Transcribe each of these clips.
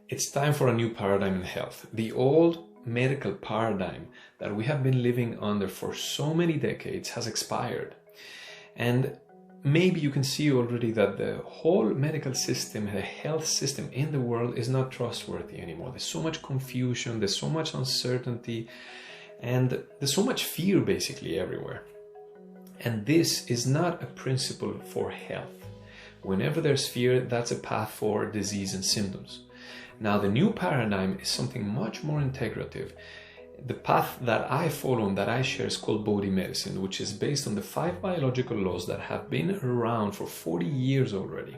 It's time for a new paradigm in health. The old medical paradigm that we have been living under for so many decades has expired. And maybe you can see already that the whole medical system, the health system in the world is not trustworthy anymore. There's so much confusion, there's so much uncertainty, and there's so much fear basically everywhere. And this is not a principle for health. Whenever there's fear, that's a path for disease and symptoms. Now, the new paradigm is something much more integrative. The path that I follow and that I share is called Bodhi Medicine, which is based on the 5 biological laws that have been around for 40 years already.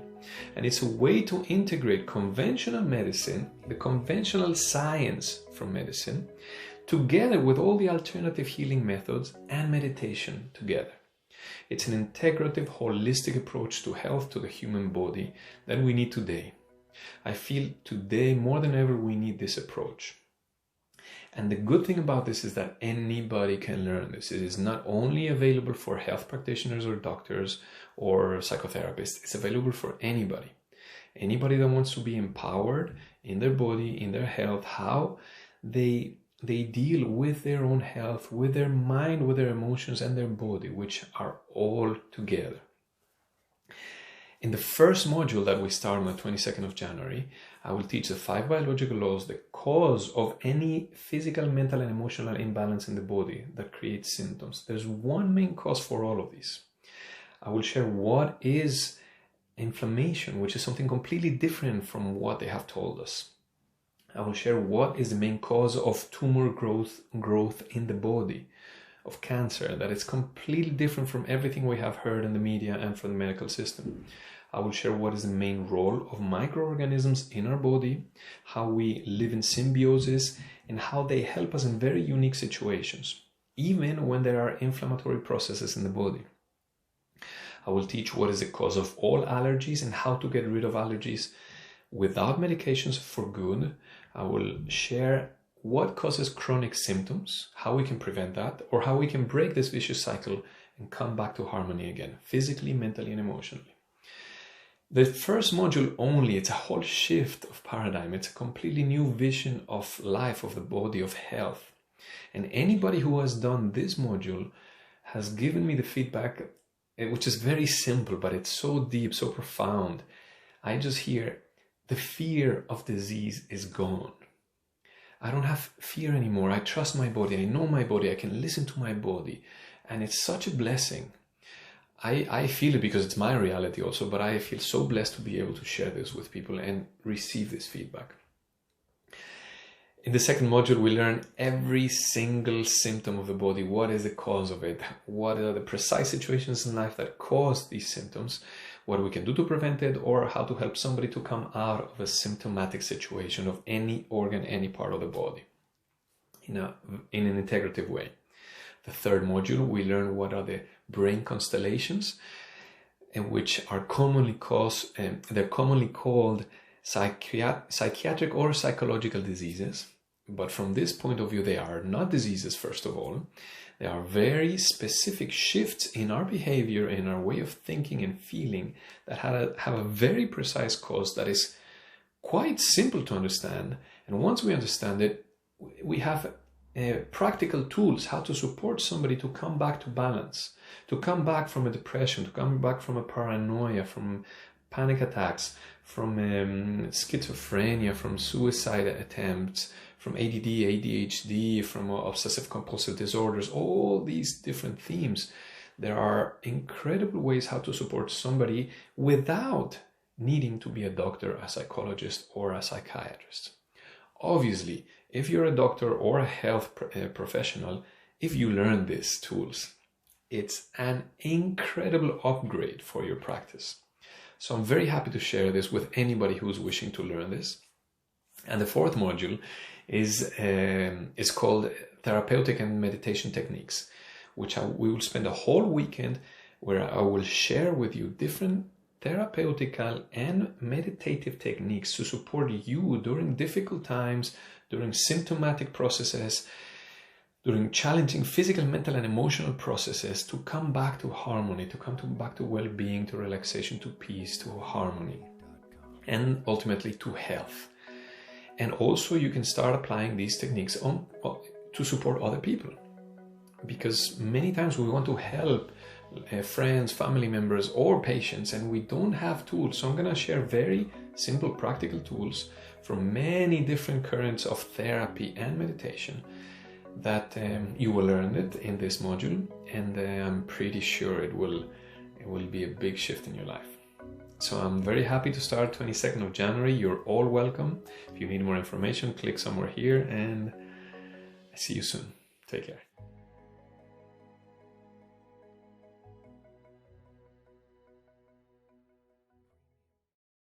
And it's a way to integrate conventional medicine, the conventional science from medicine, together with all the alternative healing methods and meditation together. It's an integrative, holistic approach to health, to the human body that we need today. I feel today more than ever we need this approach. And the good thing about this is that anybody can learn this. It is not only available for health practitioners or doctors or psychotherapists, it's available for anybody. Anybody that wants to be empowered in their body, in their health, how they deal with their own health, with their mind, with their emotions and their body, which are all together. In the first module that we start on the 22nd of January, I will teach the 5 biological laws, the cause of any physical, mental, and emotional imbalance in the body that creates symptoms. There's one main cause for all of these. I will share what is inflammation, which is something completely different from what they have told us. I will share what is the main cause of tumor growth in the body, of cancer, that it's completely different from everything we have heard in the media and from the medical system. I will share what is the main role of microorganisms in our body, how we live in symbiosis, and how they help us in very unique situations, even when there are inflammatory processes in the body. I will teach what is the cause of all allergies and how to get rid of allergies without medications for good. I will share what causes chronic symptoms, how we can prevent that, or how we can break this vicious cycle and come back to harmony again, physically, mentally, and emotionally. The first module only, it's a whole shift of paradigm. It's a completely new vision of life, of the body, of health. And anybody who has done this module has given me the feedback, which is very simple, but it's so deep, so profound. I just hear the fear of disease is gone. I don't have fear anymore. I trust my body. I know my body. I can listen to my body. And it's such a blessing. I feel it because it's my reality also, but I feel so blessed to be able to share this with people and receive this feedback. In the second module, we learn every single symptom of the body. What is the cause of it? What are the precise situations in life that cause these symptoms? What we can do to prevent it, or how to help somebody to come out of a symptomatic situation of any organ, any part of the body in an integrative way. The third module, we learn what are the brain constellations, and which are commonly called psychiatric or psychological diseases. But from this point of view, they are not diseases, first of all. They are very specific shifts in our behavior, in our way of thinking and feeling that have a very precise cause that is quite simple to understand. And once we understand it, we have practical tools how to support somebody to come back to balance, to come back from a depression, to come back from a paranoia, from panic attacks, from schizophrenia, from suicide attempts, from ADD, ADHD, from obsessive compulsive disorders, all these different themes. There are incredible ways how to support somebody without needing to be a doctor, a psychologist, or a psychiatrist. Obviously, if you're a doctor or a health professional, if you learn these tools, it's an incredible upgrade for your practice. So I'm very happy to share this with anybody who's wishing to learn this. And the fourth module is called Therapeutic and Meditation Techniques, which we will spend a whole weekend where I will share with you different therapeutical and meditative techniques to support you during difficult times, during symptomatic processes, during challenging physical, mental, and emotional processes, to come back to harmony, to come back to well-being, to relaxation, to peace, to harmony, and ultimately to health. And also you can start applying these techniques to support other people, because many times we want to help friends, family members, or patients, and we don't have tools. So I'm going to share very simple practical tools from many different currents of therapy and meditation that you will learn it in this module, and I'm pretty sure it will be a big shift in your life. So I'm very happy to start 22nd of January. You're all welcome. If you need more information, click somewhere here, and I see you soon. Take care.